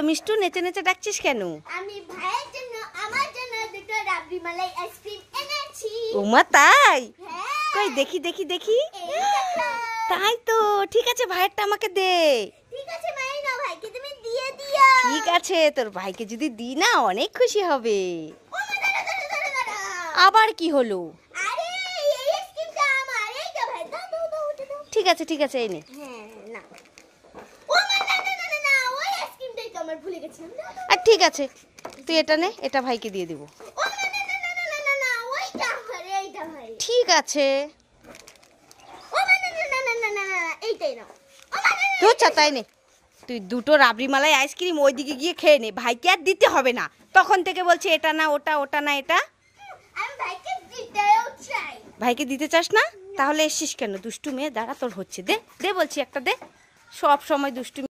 মিষ্টু নেচে নেচে ডাকছিস কেন? আমি ভাইয়ের জন্য আমার জন্য দুটো রাবড়ি মালাই আইসক্রিম এনেছি। ওমা তাই? হ্যাঁ। কই দেখি দেখি দেখি। এই দেখো। তাই তো, ঠিক আছে ভাইয়েরটা আমাকে দে। ঠিক আছে মাই না, ভাইকে তুমি দিয়ে দিও। ঠিক আছে, তোর ভাইকে যদি দিই না অনেক খুশি হবে। ও মা, দাঁড়া দাঁড়া দাঁড়া দাঁড়া। আবার কি হলো? আরে এই আইসক্রিমটা আমার, এইটা ভাই দাও দাও দাও ওটা দাও। ঠিক আছে এই নে। হ্যাঁ না। ও মা, না না না না না, ওই আইসক্রিমটাই তো আমার ভুলে গেছিলাম। দাও দাও। আর ঠিক আছে, তুই এটা নে, এটা ভাইকে দিয়ে দিব। ও না না না না না না না, ওইটা আমার, এইটা ভাই। ঠিক আছে। ও মা, না না না না না না না, এইটাই নাও। ও মা, না না। তো চাতাই নে, তুই দুটো রাবড়ি মালাই আইসক্রিম ওইদিকে গিয়ে খেয়ে নে, ভাইকে আর দিতে হবে না। তখন থেকে বলছে এটা না ওটা, ওটা না এটা। আমি ভাইকে দিতেও চাই। ভাইকে দিতে চাস না? তাহলে এসছিস কেন? দুষ্টু মেয়ে, দাঁড়া তোর হচ্ছে, দে দে বলছি একটা দে। সব সময় দুষ্টু।